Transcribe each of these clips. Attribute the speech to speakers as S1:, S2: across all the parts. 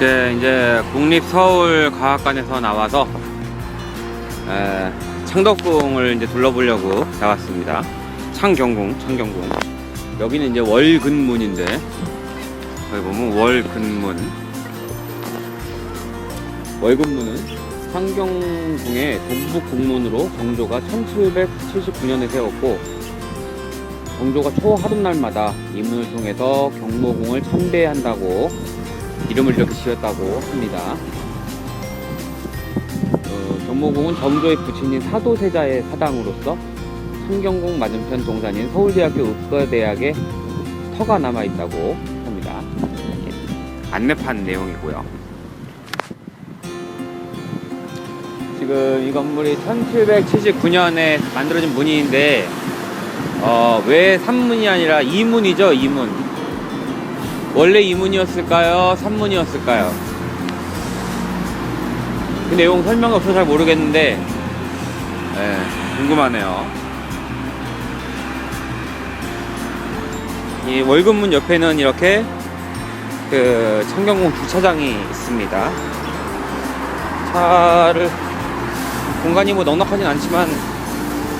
S1: 이렇게 이제 국립서울과학관에서 나와서 창덕궁을 이제 둘러보려고 나왔습니다. 창경궁. 여기는 이제 월근문인데, 여기 보면 월근문은 창경궁의 동북궁문으로 정조가 1779년에 세웠고, 정조가 초하룻날마다 이 문을 통해서 경모궁을 참배한다고 이름을 이렇게 지었다고 합니다. 경모궁은 정조의 부친인 사도세자의 사당으로서 창경궁 맞은편 동산인 서울대학교 의과대학에 터가 남아있다고 합니다. 안내판 내용이고요. 지금 이 건물이 1779년에 만들어진 문인데 왜 3문이 아니라 2문이죠? 2문. 원래 2문이었을까요? 3문이었을까요? 그 내용 설명이 없어서 잘 모르겠는데 궁금하네요. 이 월근문 옆에는 이렇게 그 창경궁 주차장이 있습니다. 차를 공간이 뭐 넉넉하진 않지만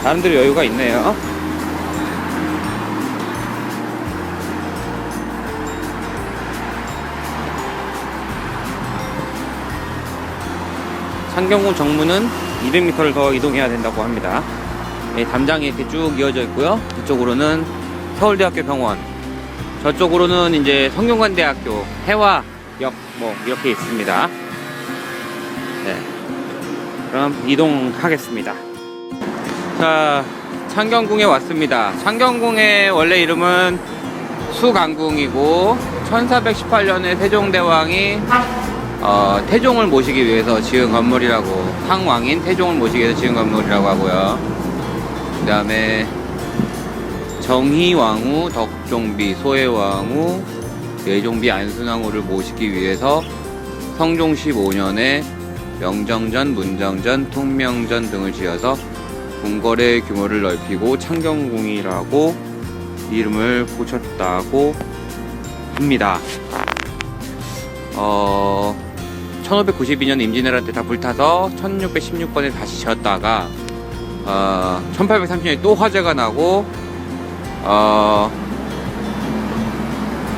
S1: 나름대로 여유가 있네요. 창경궁 정문은 200m를 더 이동해야 된다고 합니다. 담장이 이렇게 쭉 이어져 있고요. 이쪽으로는 서울대학교 병원, 저쪽으로는 이제 성균관대학교, 해화역 뭐 이렇게 있습니다. 네, 그럼 이동하겠습니다. 자, 창경궁에 왔습니다. 창경궁의 원래 이름은 수강궁이고 1418년에 세종대왕이 태종을 모시기 위해서 지은 건물이라고, 상왕인 태종을 모시기 위해서 지은 건물이라고 하고요. 그 다음에 정희왕후, 덕종비, 소해왕후, 예종비, 안순왕후를 모시기 위해서 성종 15년에 명정전, 문정전, 통명전 등을 지어서 궁궐의 규모를 넓히고 창경궁이라고 이름을 붙였다고 합니다. 1592년 임진왜란 때 다 불타서 1616번에 다시 지었다가 1830년에 또 화재가 나고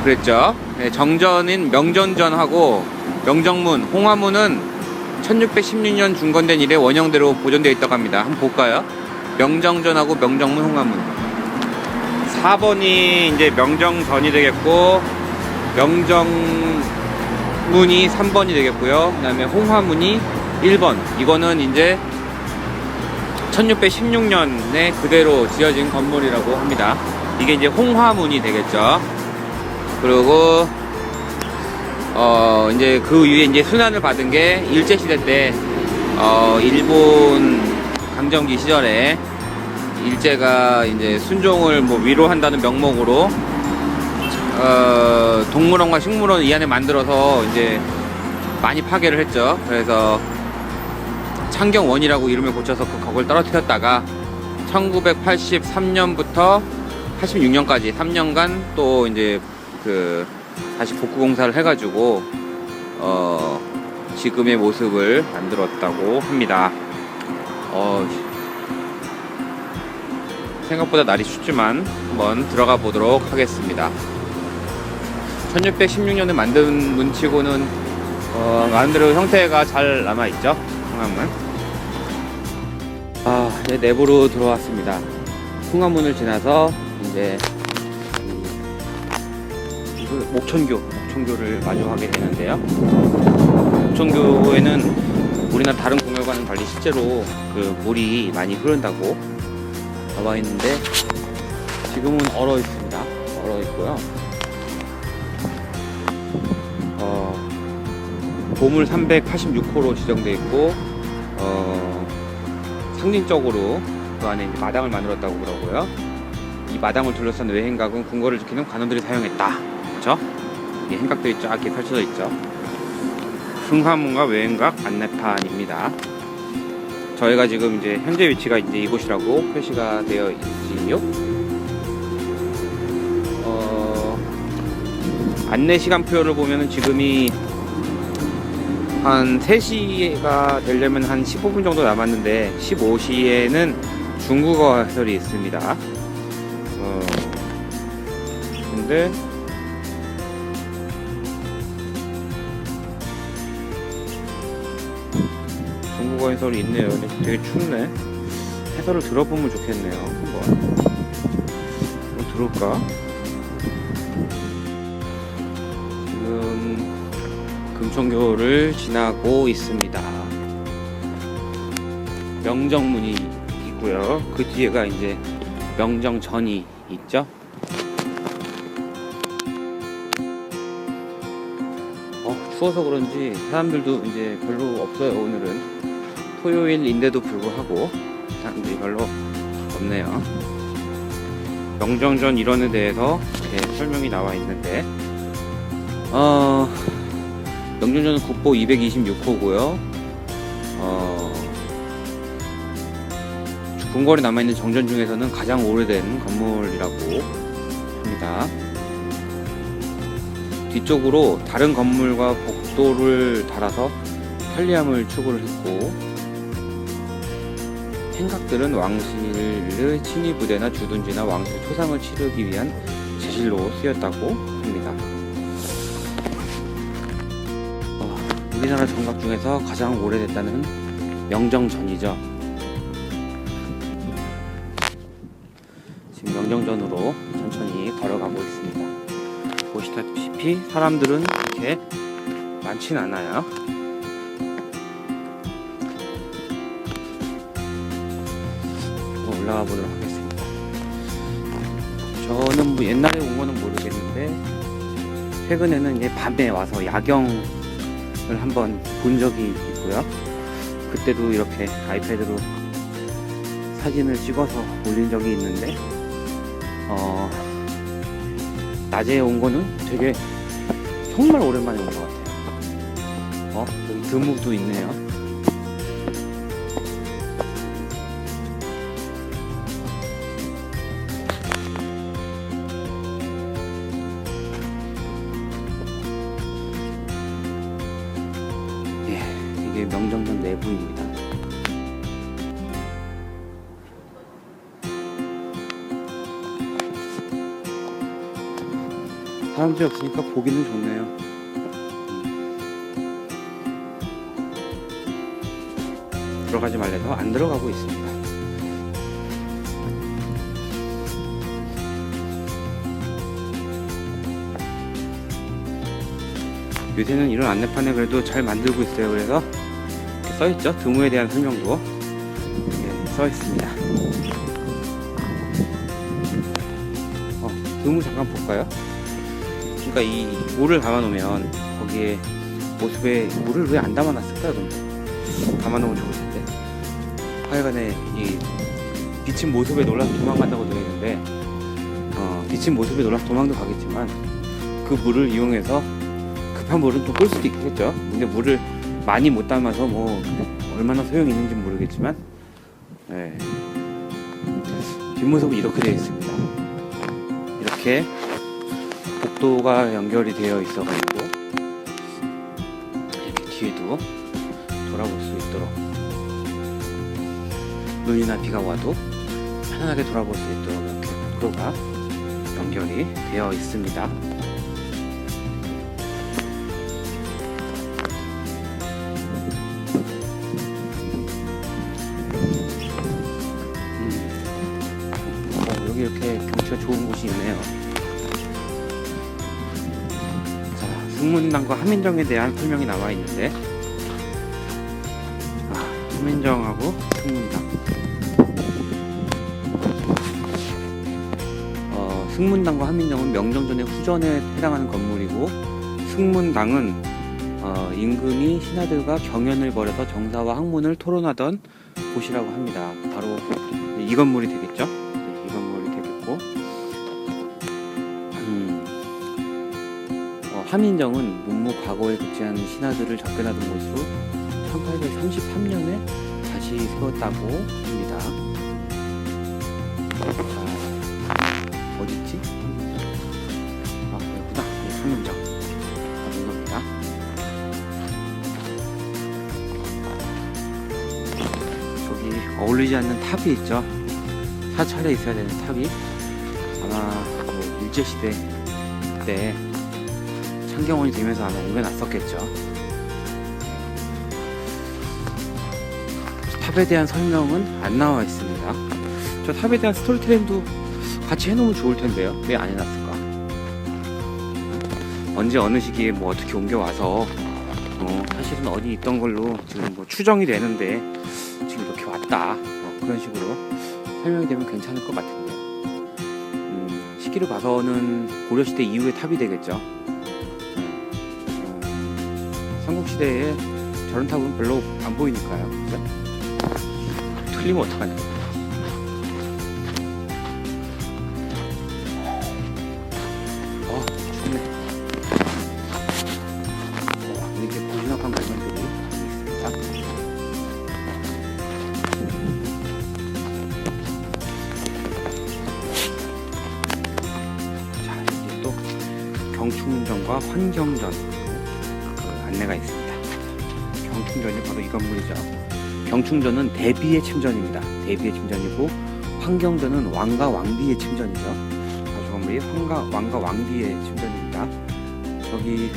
S1: 그랬죠. 네, 정전인 명전전하고 명정문, 홍화문은 1616년 중건된 이래 원형대로 보존되어 있다고 합니다. 한번 볼까요? 명정전하고 명정문, 홍화문. 4번이 이제 명정전이 되겠고, 명정문이 3번이 되겠고요. 그 다음에 홍화문이 1번. 이거는 이제 1616년에 그대로 지어진 건물이라고 합니다. 이게 이제 홍화문이 되겠죠. 그리고 이제 그 위에 이제 순환을 받은 게 일제시대 때 일본 강점기 시절에 일제가 이제 순종을 뭐 위로한다는 명목으로 동물원과 식물원 이 안에 만들어서 이제 많이 파괴를 했죠. 그래서 창경원이라고 이름을 고쳐서 그걸 떨어뜨렸다가 1983년부터 86년까지 3년간 또 이제 그 다시 복구 공사를 해가지고 지금의 모습을 만들었다고 합니다. 생각보다 날이 춥지만 한번 들어가 보도록 하겠습니다. 1616년에 만든 문치고는 나름대로 형태가 잘 남아있죠. 홍화문. 이제 내부로 들어왔습니다. 홍화문을 지나서 이제 목천교를 마주하게 되는데요. 목천교에는 우리나라 다른 궁궐과는 달리 실제로 그 물이 많이 흐른다고 나와 있는데 지금은 얼어 있습니다. 얼어 있고요. 보물 386호로 지정되어 있고 상징적으로 그 안에 이제 마당을 만들었다고 그러고요. 이 마당을 둘러싼 외행각은 궁궐을 지키는 관원들이 사용했다. 그렇죠? 이 행각들이 쫙 이렇게 펼쳐져 있죠. 흥화문과 외행각 안내판입니다. 저희가 지금 이제 현재 위치가 이제 이곳이라고 표시가 되어 있지요. 안내 시간표를 보면은 지금이 한 3시가 되려면 한 15분 정도 남았는데 15시에는 중국어 해설이 있습니다. 근데 중국어 해설이 있네요. 근데 되게 춥네. 해설을 들어보면 좋겠네요. 한번 들을까? 지금 금천교를 지나고 있습니다. 명정문이 있고요. 그 뒤에가 이제 명정전이 있죠. 추워서 그런지 사람들도 이제 별로 없어요. 오늘은 토요일인데도 불구하고 사람들이 별로 없네요. 명정전 일원에 대해서 이렇게 설명이 나와 있는데 명정전은 국보 226호고요. 궁궐에 남아있는 정전 중에서는 가장 오래된 건물이라고 합니다. 뒤쪽으로 다른 건물과 복도를 달아서 편리함을 추구를 했고, 행각들은 왕실의 친위 부대나 주둔지나 왕실 초상을 치르기 위한 제실로 쓰였다고 합니다. 우리나라 정각 중에서 가장 오래됐다는 명정전이죠. 지금 명정전으로 천천히 걸어가고 있습니다. 보시다시피 사람들은 이렇게 많진 않아요. 올라가 보도록 하겠습니다. 저는 뭐 옛날에 온 거는 모르겠는데 최근에는 이제 밤에 와서 야경을 한번 본 적이 있고요. 그때도 이렇게 아이패드로 사진을 찍어서 올린 적이 있는데 낮에 온 거는 되게 정말 오랜만에 온 것 같아요. 여기 드무도 있네요. 이게 명정전 내부입니다. 사람들이 없으니까 보기는 좋네요. 들어가지 말래서 안 들어가고 있습니다. 요새는 이런 안내판에 그래도 잘 만들고 있어요. 그래서 써있죠. 드무에 대한 설명도 써있습니다. 드무 잠깐 볼까요? 그러니까 이 물을 담아놓으면 거기에 모습에 물을 왜 안 담아놨을까요? 근데 담아놓으면 좋을 텐데. 하여간에 이 비친 모습에 놀라서 도망간다고 되어 있는데 비친 모습에 놀라서 도망도 가겠지만 그 물을 이용해서 급한 물은 또 끌 수도 있겠죠. 근데 물을 많이 못 담아서 뭐 얼마나 소용이 있는지 모르겠지만 뒷모습은 이렇게 되어 있습니다. 이렇게 복도가 연결이 되어 있어가지고 이렇게 뒤에도 돌아볼 수 있도록, 눈이나 비가 와도 편안하게 돌아볼 수 있도록 이렇게 복도가 연결이 되어 있습니다. 여기 이렇게 경치가 좋은 곳이 있네요. 승문당과 하민정에 대한 설명이 나와 있는데, 하민정하고 승문당. 승문당과 하민정은 명정전의 후전에 해당하는 건물이고, 승문당은 임금이 신하들과 경연을 벌여서 정사와 학문을 토론하던 곳이라고 합니다. 바로 이 건물이 되겠죠. 이 건물이 되겠고, 하민정은 문무 과거에 급제한 신하들을 접견하던 곳으로 1833년에 다시 세웠다고 합니다. 어딨지? 여기구나. 하민정. 이겁니다. 어울리지 않는 탑이 있죠. 사찰에 있어야 되는 탑이 아마 뭐 일제시대 때 창경원이 되면서 아마 옮겨놨었겠죠. 탑에 대한 설명은 안 나와 있습니다. 저 탑에 대한 스토리텔링도 같이 해놓으면 좋을 텐데요. 왜 안 해놨을까? 언제 어느 시기에 뭐 어떻게 옮겨와서 사실은 어디 있던 걸로 지금 뭐 추정이 되는데 지금 이렇게 왔다, 그런 식으로 설명이 되면 괜찮을 것 같은데요. 시기를 봐서는 고려시대 이후의 탑이 되겠죠. 삼국시대에 저런 탑은 별로 안 보이니까요. 그죠? 틀리면 어떡하냐. 춥네. 이렇게 고즈넉한 갈면들이 있습니다. 자, 이제 또 경충전과 환경전 안내가 있습니다. 경충전이 바로 이 건물이죠. 경충전은 대비의 침전입니다. 대비의 침전이고, 환경전은 왕과 왕비의 침전이죠. 저 건물이 왕과 왕비의 침전입니다. 저기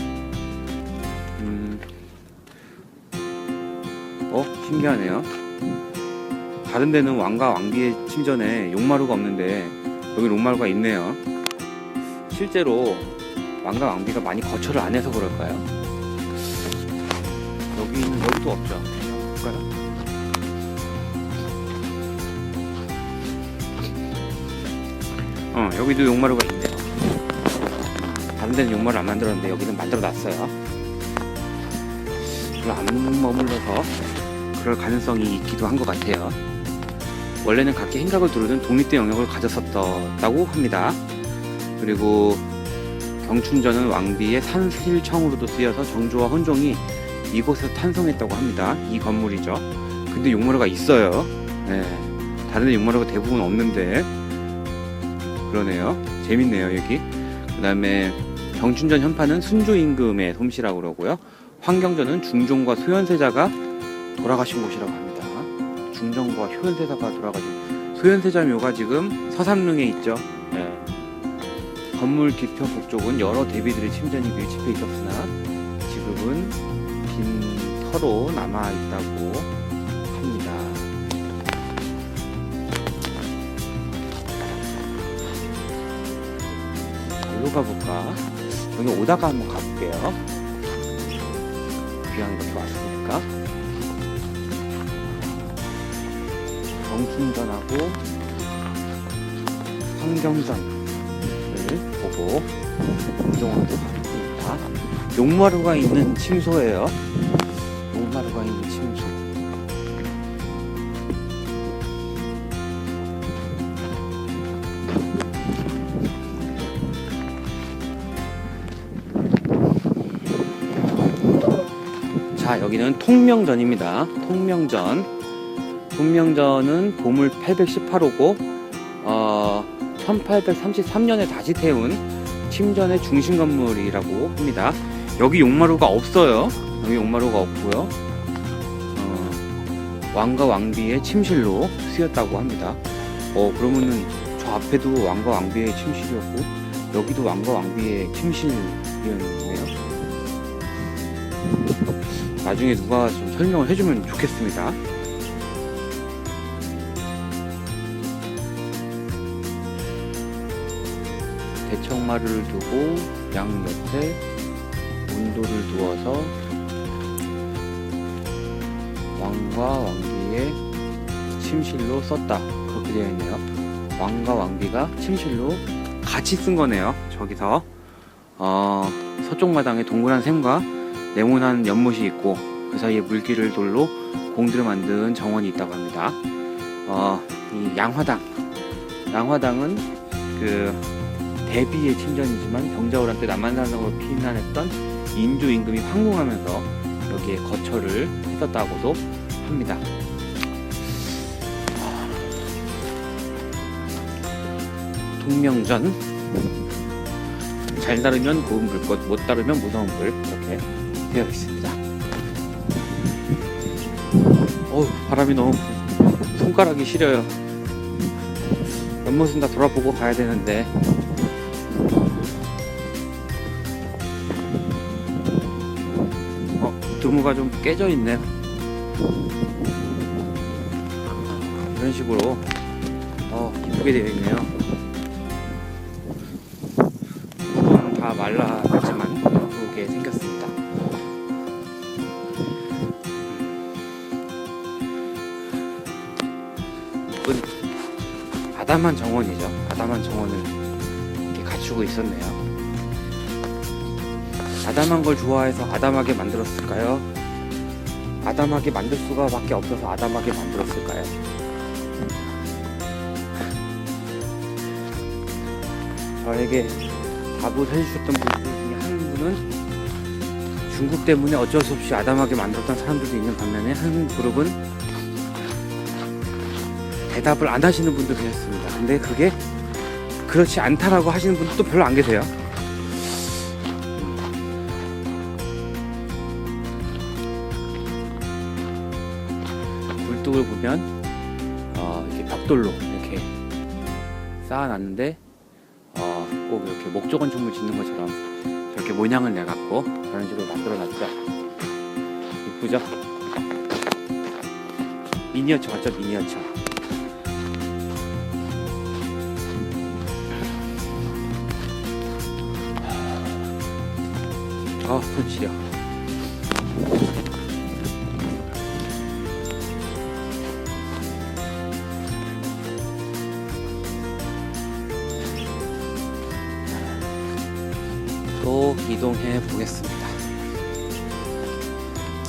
S1: 신기하네요. 다른 데는 왕과 왕비의 침전에 용마루가 없는데 여기 용마루가 있네요. 실제로 왕과 왕비가 많이 거처를 안 해서 그럴까요? 여기도 없죠. 볼까요? 여기도 용마루가 있네요. 다른 데는 용마루 안 만들었는데 여기는 만들어 놨어요. 별로 안 머물러서 그럴 가능성이 있기도 한 것 같아요. 원래는 각기 행각을 두르는 독립대 영역을 가졌었다고 합니다. 그리고 경충전은 왕비의 산실청으로도 쓰여서 정조와 헌종이 이곳에서 탄성했다고 합니다. 이 건물이죠. 근데 용마루가 있어요. 네. 다른 데 용마루가 대부분 없는데 그러네요. 재밌네요 여기. 그 다음에 경춘전 현판은 순조임금의 솜씨라고 그러고요. 환경전은 중종과 소현세자가 돌아가신 곳이라고 합니다. 중종과 효현세자가 돌아가신, 소현세자 묘가 지금 서삼릉에 있죠. 네. 건물 뒤편 북쪽은 여러 대비들의 침전이 밀집해 있었으나 지금은 빈 터로 남아 있다고 합니다. 어디로 가볼까? 여기 오다가 한번 가볼게요. 귀향 이렇게 왔으니까. 경충전하고 환경전을 보고 운동하러 가겠습니다. 용마루가 있는 침소예요. 용마루가 있는 침소. 자, 여기는 통명전입니다. 통명전은 보물 818호고 1833년에 다시 태운 침전의 중심 건물이라고 합니다. 여기 용마루가 없어요. 여기 용마루가 없고요. 왕과 왕비의 침실로 쓰였다고 합니다. 그러면은 저 앞에도 왕과 왕비의 침실이었고 여기도 왕과 왕비의 침실이었네요. 나중에 누가 좀 설명을 해주면 좋겠습니다. 대청마루를 두고 양 옆에 온도를 두어서 왕과 왕비의 침실로 썼다, 그렇게 되어 있네요. 왕과 왕비가 침실로 같이 쓴 거네요. 저기서 서쪽 마당에 동그란 샘과 네모난 연못이 있고 그 사이에 물길을 돌로 공들여 만든 정원이 있다고 합니다. 이 양화당은 그 대비의 침전이지만 병자호란 때 남한산성으로 피난했던 인조 임금이 황궁하면서 여기에 거처를 했었다고도 합니다. 통명전, 잘 다루면 고운 불꽃, 못 다루면 무서운 불, 이렇게 되어 있습니다. 바람이 너무 손가락이 시려요. 옆모습 다 돌아보고 가야 되는데. 드무가 좀 깨져 있네요. 이런 식으로 이쁘게 되어 있네요. 부분 다 말라가지만 이쁘게 생겼습니다. 이쁜 아담한 정원이죠. 아담한 정원을 이렇게 갖추고 있었네요. 아담한 걸 좋아해서 아담하게 만들었을까요? 아담하게 만들 수가 밖에 없어서 아담하게 만들었을까요? 저에게 답을 해주셨던 분들 중에 한 분은 중국 때문에 어쩔 수 없이 아담하게 만들었던 사람들도 있는 반면에 한 그룹은 대답을 안 하시는 분도 계셨습니다. 근데 그게 그렇지 않다라고 하시는 분도 별로 안 계세요. 굴뚝을 보면 이렇게 벽돌로 이렇게 쌓아놨는데 꼭 이렇게 목조 건축물 짓는 것처럼 저렇게 모양을 내갖고 그런 식으로 만들어놨죠. 이쁘죠? 미니어처 같죠? 미니어처. 손 시려. 또 이동해 보겠습니다.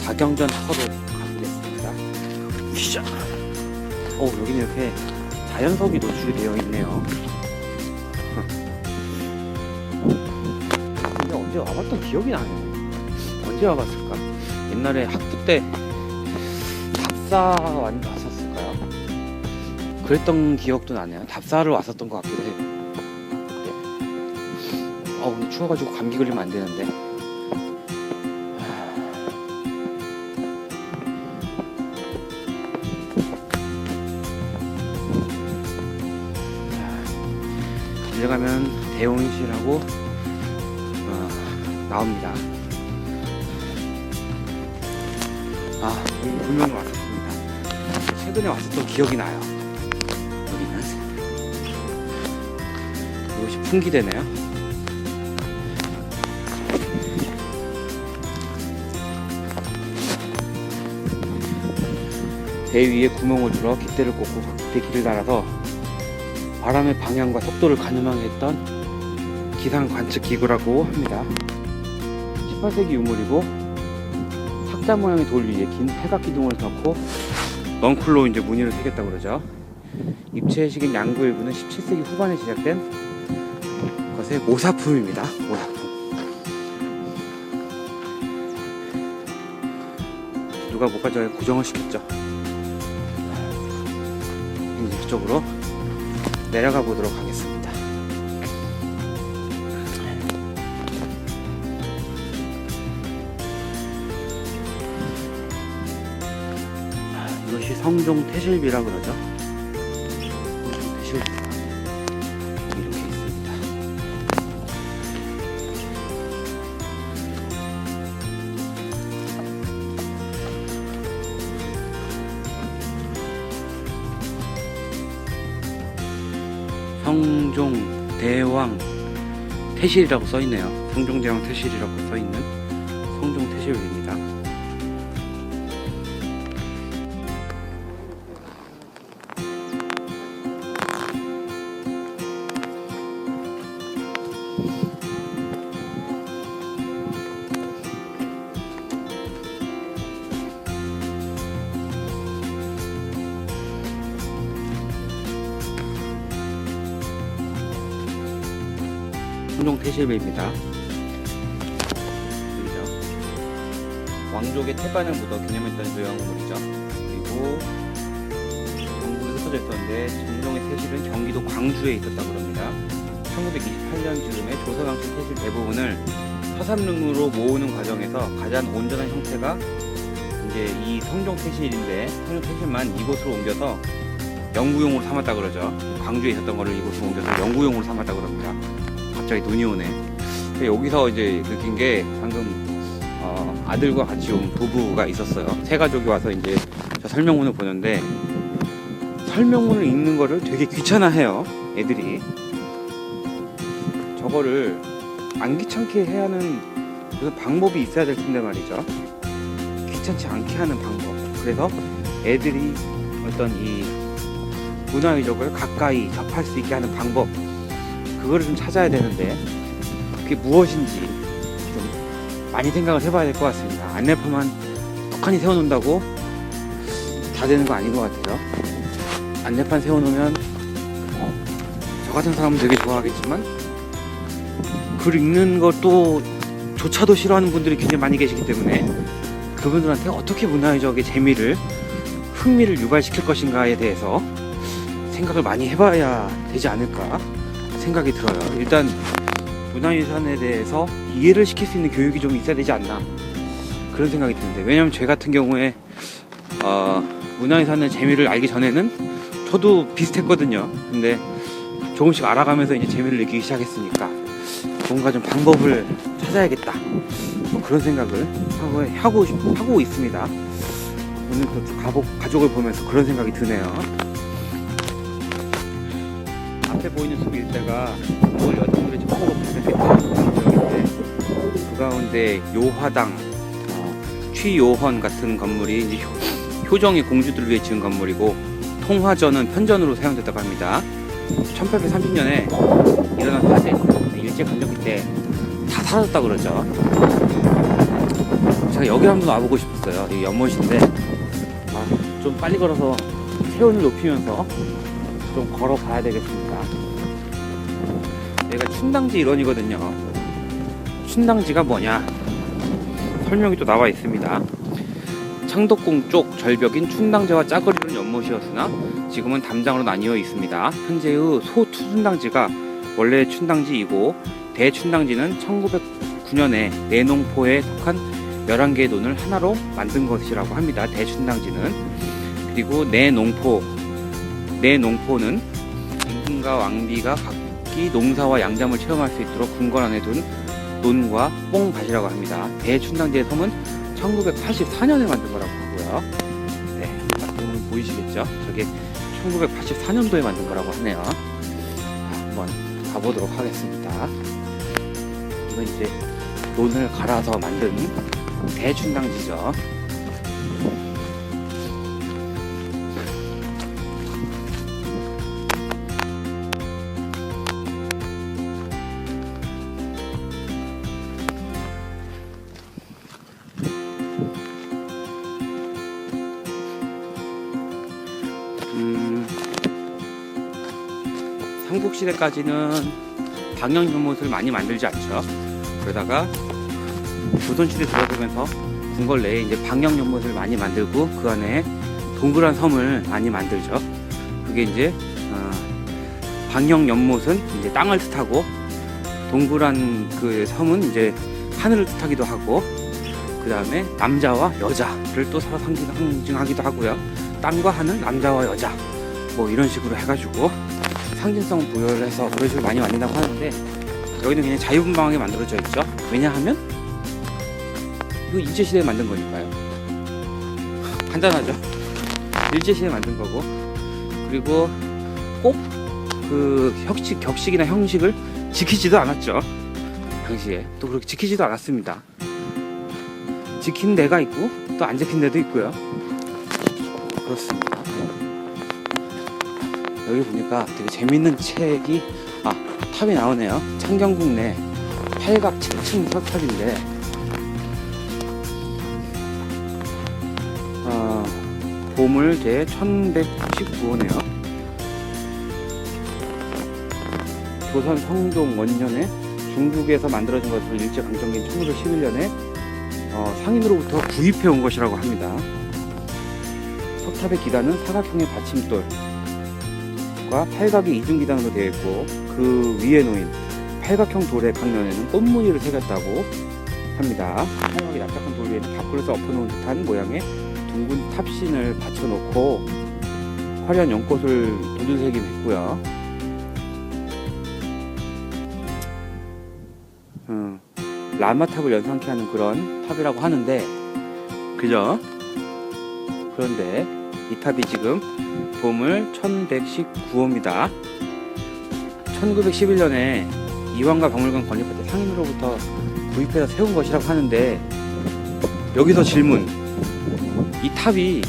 S1: 자경전 터로 가보겠습니다. 휘자. 여기는 이렇게 자연석이 노출이 되어 있네요. 근데 언제 와봤던 기억이 나네요. 언제 와봤을까? 옛날에 학부 때 답사 왔었을까요? 그랬던 기억도 나네요. 답사를 왔었던 것 같기도 해요. 오늘 추워가지고 감기 걸리면 안 되는데. 들어가면 대원실하고 나옵니다. 여기 분명히 왔었습니다. 최근에 왔었던 기억이 나요. 여기는 이것이 풍기되네요. 배 위에 구멍을 뚫어 깃대를 꽂고 그 깃대 길을 달아서 바람의 방향과 속도를 가늠하게 했던 기상 관측 기구라고 합니다. 18세기 유물이고 탁자 모양의 돌 위에 긴 팔각 기둥을 넣고 넝쿨로 이제 무늬를 새겼다고 그러죠. 입체식인 양구 일부는 17세기 후반에 시작된 것의 모사품입니다. 모사품. 누가 못 가져야 고정을 시켰죠. 이제 이쪽으로 내려가 보도록 하겠습니다. 이것이 성종 태실비라 그러죠. 성종 태실비가 이렇게 있습니다. 성종 대왕 태실이라고 써있네요. 성종 대왕 태실이라고 써있는 성종 태실입니다. 성종 태실배입니다. 여기죠. 왕족의 태반을 묻어 기념했던 묘양물이죠. 그리고 전국에 흩어져 있었는데 성종의 태실은 경기도 광주에 있었다고 합니다. 1928년쯤에 조선왕실 태실 대부분을 서삼릉으로 모으는 과정에서 가장 온전한 형태가 이제 이 성종 태실인데 성종 태실만 이곳으로 옮겨서 연구용으로 삼았다 그러죠. 광주에 있었던 거를 이곳으로 옮겨서 연구용으로 삼았다 그럽니다. 갑자기 눈이 오네. 여기서 이제 느낀 게 방금 아들과 같이 온 부부가 있었어요. 세 가족이 와서 이제 저 설명문을 보는데 설명문을 읽는 거를 되게 귀찮아해요. 애들이 저거를 안 귀찮게 해야 하는 무슨 방법이 있어야 될 텐데 말이죠. 귀찮지 않게 하는 방법. 그래서 애들이 어떤 이 문화유적을 가까이 접할 수 있게 하는 방법, 그거를 좀 찾아야 되는데 그게 무엇인지 좀 많이 생각을 해봐야 될 것 같습니다. 안내판만 떡하니 세워놓는다고 다 되는 거 아닌 것 같아요. 안내판 세워놓으면 저 같은 사람은 되게 좋아하겠지만 글 읽는 것도 조차도 싫어하는 분들이 굉장히 많이 계시기 때문에 그분들한테 어떻게 문화유적의 재미를, 흥미를 유발시킬 것인가에 대해서 생각을 많이 해봐야 되지 않을까 생각이 들어요. 일단 문화유산에 대해서 이해를 시킬 수 있는 교육이 좀 있어야 되지 않나 그런 생각이 드는데, 왜냐면 저 같은 경우에 문화유산의 재미를 알기 전에는 저도 비슷했거든요. 근데 조금씩 알아가면서 이제 재미를 느끼기 시작했으니까 뭔가 좀 방법을 찾아야겠다, 뭐 그런 생각을 하고 있습니다. 오늘 또 가족을 보면서 그런 생각이 드네요. 앞에 보이는 숲 일대가 몽골 여성들이 처음으로 발견했던 지역인데 그 가운데 요화당, 취요헌 같은 건물이 이제 효정의 공주들을 위해 지은 건물이고, 통화전은 편전으로 사용됐다고 합니다. 1830년에 일어난 화재, 일제강점기 때 다 사라졌다고 그러죠. 제가 여기 한번 와보고 싶었어요. 이 연못인데 좀 빨리 걸어서 체온을 높이면서 좀 걸어봐야 되겠습니다. 여기가 춘당지 일원이거든요. 춘당지가 뭐냐 설명이 또 나와 있습니다. 창덕궁 쪽 절벽인 춘당지와 짝을 이룬 연못이었으나 지금은 담장으로 나뉘어 있습니다. 현재의 소춘당지가 원래 춘당지이고, 대춘당지는 1909년에 내농포에 속한 11개의 논을 하나로 만든 것이라고 합니다. 대춘당지는. 그리고 내농포는 임금과 왕비가 각기 농사와 양잠을 체험할 수 있도록 궁궐 안에 둔 논과 뽕밭이라고 합니다. 대춘당지의 섬은 1984년에 만든 거라고 하고요. 네, 보이시겠죠? 저게 1984년도에 만든 거라고 하네요. 한번 가보도록 하겠습니다. 이건 이제 논을 갈아서 만든 대춘당지죠. 삼국시대까지는 방영연못을 많이 만들지 않죠. 그러다가 조선시대 들어서면서 궁궐 내에 이제 방영연못을 많이 만들고 그 안에 동그란 섬을 많이 만들죠. 그게 이제 방영연못은 이제 땅을 뜻하고, 동그란 그 섬은 이제 하늘을 뜻하기도 하고, 그 다음에 남자와 여자를 또 서로 상징하기도 하고요. 땅과 하늘, 남자와 여자, 뭐 이런 식으로 해가지고 상징성 부여를 해서 그런 식으로 많이 만든다고 하는데, 여기는 그냥 자유분방하게 만들어져 있죠. 왜냐하면 이거 일제시대에 만든 거니까요. 간단하죠. 일제시대에 만든 거고, 그리고 꼭 그 격식이나 형식을 지키지도 않았죠. 당시에 또 그렇게 지키지도 않았습니다. 지킨 데가 있고 또 안 지킨 데도 있고요. 그렇습니다. 여기 보니까 되게 재밌는 책이 탑이 나오네요. 창경궁 내 팔각 7층 석탑인데 보물 제 1199호네요. 조선 성종 원년에 중국에서 만들어진 것으로 일제강점기인 1911년에 상인으로부터 구입해 온 것이라고 합니다. 석탑의 기단은 사각형의 받침돌과 팔각의 이중기단으로 되어 있고, 그 위에 놓인 팔각형 돌의 벽면에는 꽃무늬를 새겼다고 합니다. 사각이 납작한 돌 위에는 밥그릇을 엎어놓은 듯한 모양의 둥근 탑신을 받쳐놓고 화려한 연꽃을 도들새김했고요. 라마탑을 연상케 하는 그런 탑이라고 하는데, 그죠? 그런데 이 탑이 지금 보물 1119호입니다. 1911년에 이황과 박물관 건립할 때 상인으로부터 구입해서 세운 것이라고 하는데, 여기서 질문. 이 탑이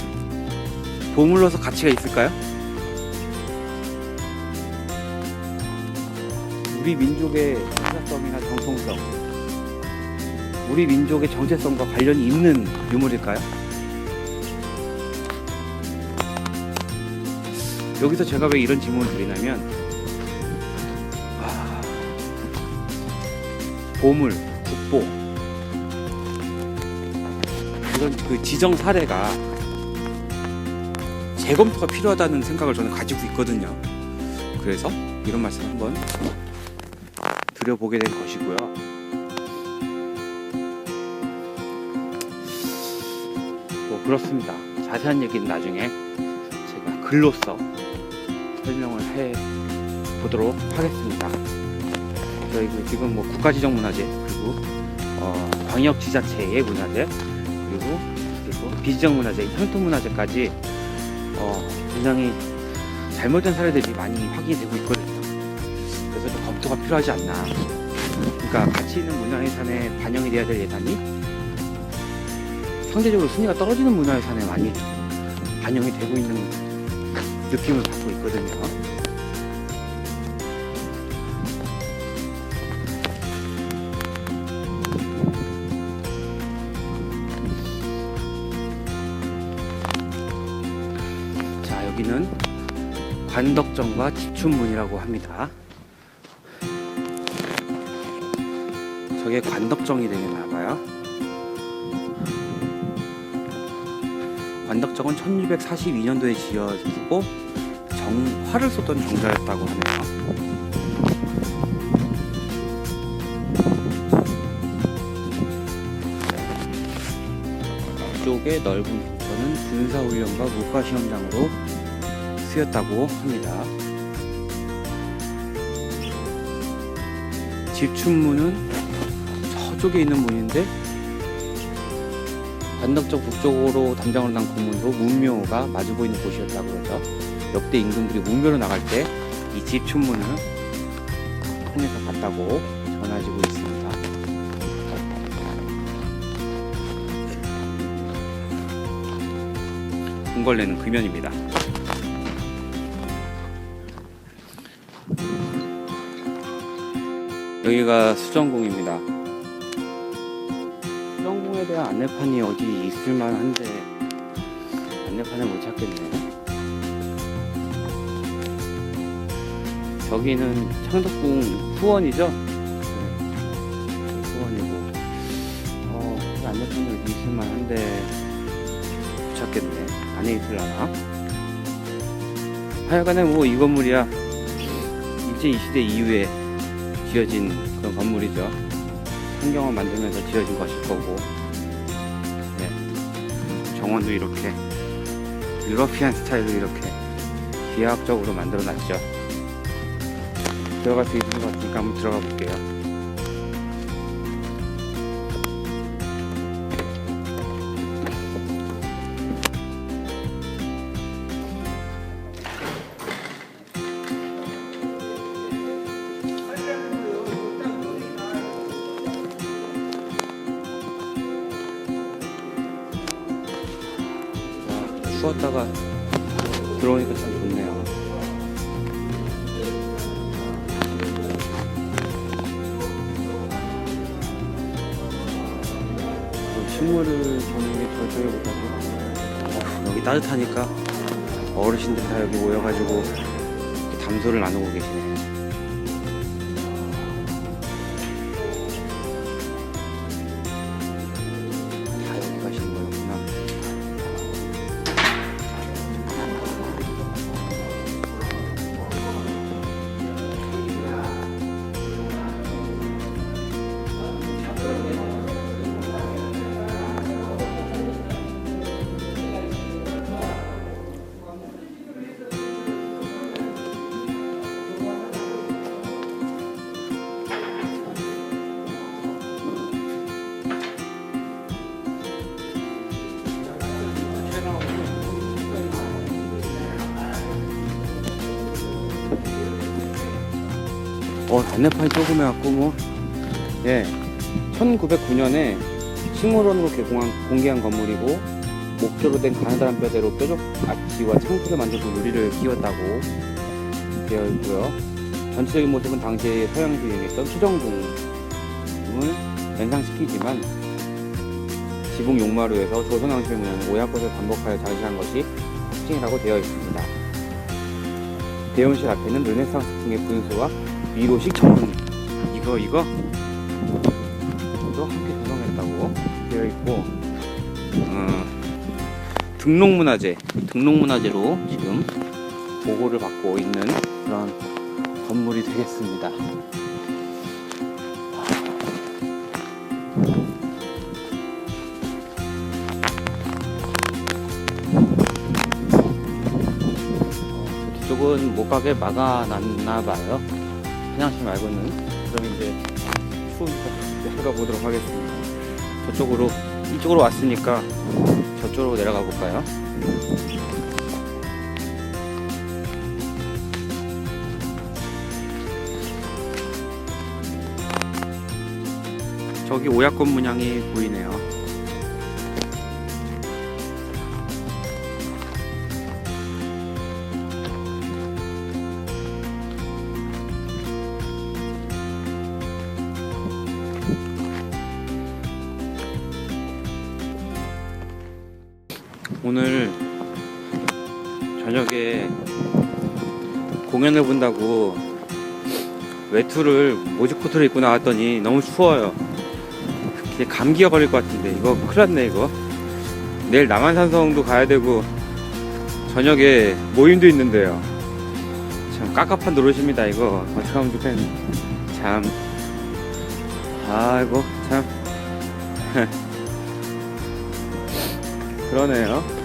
S1: 보물로서 가치가 있을까요? 우리 민족의 역사성이나 정통성, 우리 민족의 정체성과 관련이 있는 유물일까요? 여기서 제가 왜 이런 질문을 드리냐면, 보물, 국보, 이런 그 지정 사례가 재검토가 필요하다는 생각을 저는 가지고 있거든요. 그래서 이런 말씀 한번 드려보게 된 것이고요. 뭐 그렇습니다. 자세한 얘기는 나중에 제가 글로써 설명을 해 보도록 하겠습니다. 저희 지금 뭐 국가지정문화재, 그리고 광역지자체의 문화재, 그리고 비지정문화재, 향토문화재까지 굉장히 잘못된 사례들이 많이 확인이 되고 있거든요. 그래서 좀 검토가 필요하지 않나. 그러니까 가치 있는 문화유산에 반영이 돼야 될 예산이 상대적으로 순위가 떨어지는 문화유산에 많이 반영이 되고 있는 느낌을 받고 있거든요. 자, 여기는 관덕정과 지춘문이라고 합니다. 저게 관덕정이 되겠나봐요. 관덕정은 1642년도에 지어지고 활을 쏟던 정자였다고 하네요. 이쪽의 넓은 부분은 군사훈련과 무과시험장으로 쓰였다고 합니다. 지춘문은 저쪽에 있는 문인데, 관덕정 북쪽으로 담장으로 난 공문으로 문묘가 마주 보이는 곳이었다고 그러죠. 역대 임금들이 문묘로 나갈 때 이 지춘문을 통해서 갔다고 전해지고 있습니다. 궁궐내는 금연입니다. 여기가 수정궁입니다. 수정궁에 대한 안내판이 어디 있을만한데 안내판을 못 찾겠네. 저기는 창덕궁 후원이죠? 네, 후원이고, 안내판이 어디 있을만한데 못 찾겠네. 안에 있을라나? 하여간에 뭐 이 건물이야 일제 이 시대 이후에 지어진 그런 건물이죠. 환경을 만들면서 지어진 것일 거고, 네. 정원도 이렇게 유러피안 스타일로 이렇게 기하학적으로 만들어 놨죠. 들어갈 수 있는 것 같으니까 한번 들어가 볼게요. 추웠다가 들어오니까 참 좋네요. 식물을 보는 게 저쪽에보다도 여기 따뜻하니까 어르신들 다 여기 모여가지고 담소를 나누고 계시네. 다 여기 가시는 거였구나. 단내판이 조그매갖고 뭐, 예, 1909년에 식물원으로 공개한 건물이고, 목조로 된 가느다란 뼈대로 뾰족 아치와 창틀을 만들어서 누리를 키웠다고 되어 있고요. 전체적인 모습은 당시에 서양에서 유행했던 수정궁을 연상시키지만, 지붕 용마루에서 조선왕실의 문양을 오약것을 반복하여 장식한 것이 특징이라고 되어 있습니다. 대원실 앞에는 르네상스풍의 분수와 미로식 정문, 이거 함께 조성했다고 되어 있고, 등록문화재로 지금 보고를 받고 있는 그런 건물이 되겠습니다. 뒤쪽은 못 가게 막아놨나봐요. 화장실 말고는. 그럼 이제 추우니까 내려가 보도록 하겠습니다. 이쪽으로 왔으니까 저쪽으로 내려가 볼까요? 저기 오약관 문양이 보이네요. 오늘 저녁에 공연을 본다고 외투를 모지코트를 입고 나왔더니 너무 추워요. 감기가 걸릴 것 같은데 이거 큰일 났네. 이거 내일 남한산성도 가야 되고 저녁에 모임도 있는데요. 참 깝깝한 노릇입니다. 이거 어떡하면 좋겠네. 참 아이고 참 그러네요.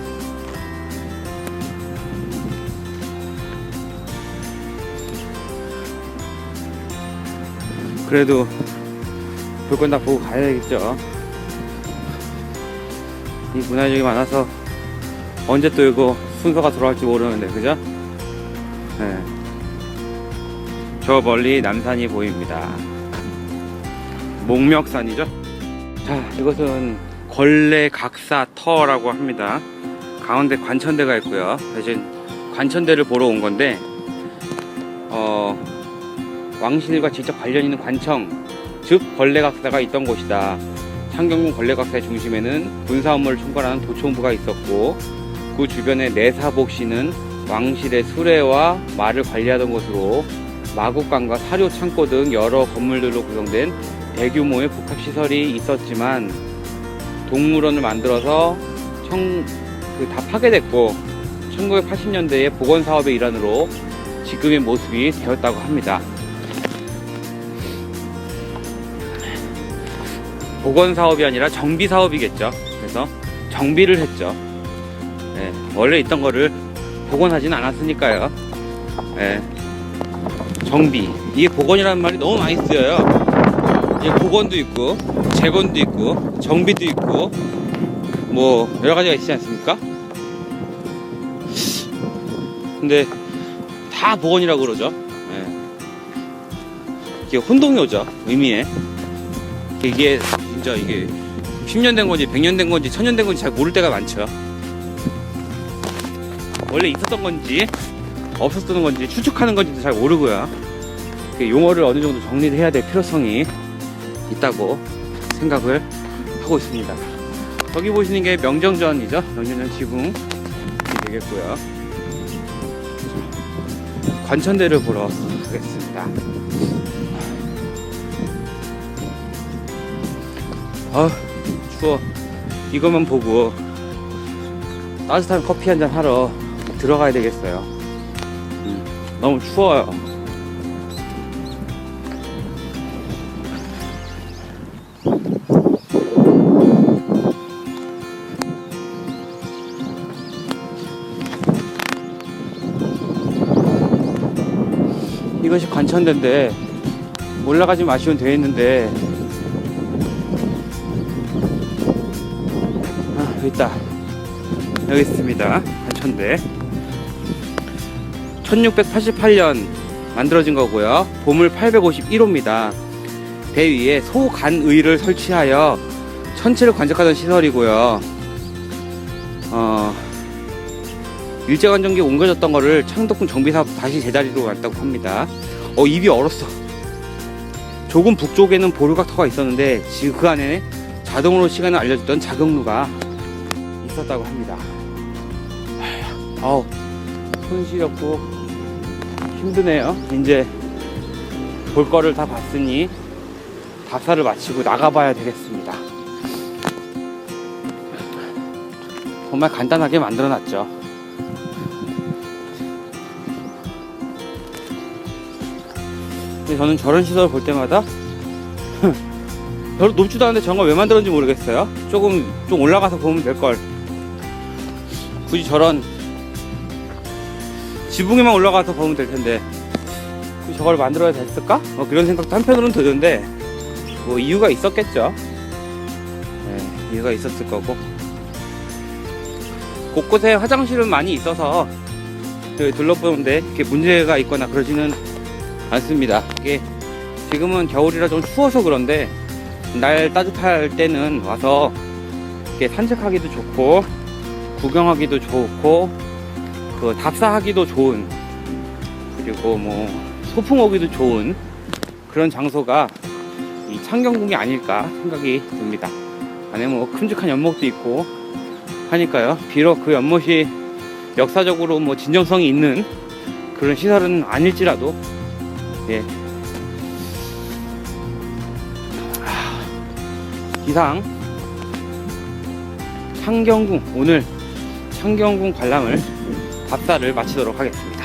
S1: 그래도 볼 건 다 보고 가야겠죠. 이 문화적이 많아서 언제 또 이거 순서가 돌아갈지 모르는데, 그죠? 네. 저 멀리 남산이 보입니다. 목멱산이죠? 자, 이것은 걸레각사터라고 합니다. 가운데 관천대가 있고요. 대신 관천대를 보러 온 건데, 왕실과 직접 관련 있는 관청, 즉 걸레각사가 있던 곳이다. 창경궁 걸레각사의 중심에는 군사 업무를 총괄하는 도총부가 있었고, 그 주변에 내사복시는 왕실의 수레와 말을 관리하던 곳으로 마국관과 사료 창고 등 여러 건물들로 구성된 대규모의 복합시설이 있었지만, 동물원을 만들어서 다 파괴됐고 1980년대에 복원사업의 일환으로 지금의 모습이 되었다고 합니다. 복원사업이 아니라 정비사업이겠죠. 그래서 정비를 했죠. 네, 원래 있던 거를 복원하진 않았으니까요. 네, 정비. 이게 복원이라는 말이 너무 많이 쓰여요. 이게 복원도 있고 재건도 있고 정비도 있고 뭐 여러가지가 있지 않습니까? 근데 다 복원이라고 그러죠. 네. 이게 혼동이 죠 의미에. 이게 진짜 이게 10년 된 건지 100년 된 건지 1000년 된 건지 잘 모를 때가 많죠. 원래 있었던 건지 없었던 건지 추측하는 건지도 잘 모르고요. 용어를 어느 정도 정리를 해야 될 필요성이 있다고 생각을 하고 있습니다. 저기 보시는 게 명정전이죠. 명정전 지붕이 되겠고요. 관천대를 보러 가겠습니다. 추워. 이것만 보고 따뜻한 커피 한잔 하러 들어가야 되겠어요. 너무 추워요. 이것이 관천대인데 올라가지 마시면 되어 있는데, 여기 있다. 여기 있습니다. 관천대. 1688년 만들어진 거고요. 보물 851호입니다. 배 위에 소간의를 설치하여 천체를 관측하던 시설이고요. 일제강점기에 옮겨졌던 거를 창덕궁 정비사업 다시 제자리로 왔다고 합니다. 입이 얼었어. 조금 북쪽에는 보르각터가 있었는데 지금 그 안에 자동으로 시간을 알려주던 자경루가 있었다고 합니다. 손 시렵고 힘드네요. 이제 볼 거를 다 봤으니 답사를 마치고 나가봐야 되겠습니다. 정말 간단하게 만들어놨죠. 근데 저는 저런 시설 볼 때마다 별로 높지도 않은데 저런 걸 왜 만들었는지 모르겠어요. 좀 올라가서 보면 될걸. 굳이 저런 지붕에만 올라가서 보면 될 텐데 굳이 저걸 만들어야 됐을까? 그런 생각도 한편으로는 드는데 뭐 이유가 있었겠죠. 네, 이유가 있었을 거고. 곳곳에 화장실은 많이 있어서 둘러보는데 이렇게 문제가 있거나 그러지는 않습니다. 이게 지금은 겨울이라 좀 추워서 그런데 날 따뜻할 때는 와서 이렇게 산책하기도 좋고 구경하기도 좋고 답사하기도 좋은, 그리고 뭐 소풍 오기도 좋은 그런 장소가 이 창경궁이 아닐까 생각이 듭니다. 안에 뭐 큼직한 연못도 있고 하니까요. 비록 그 연못이 역사적으로 뭐 진정성이 있는 그런 시설은 아닐지라도 이상 창경궁, 오늘 창경궁 관람을 답사를 마치도록 하겠습니다.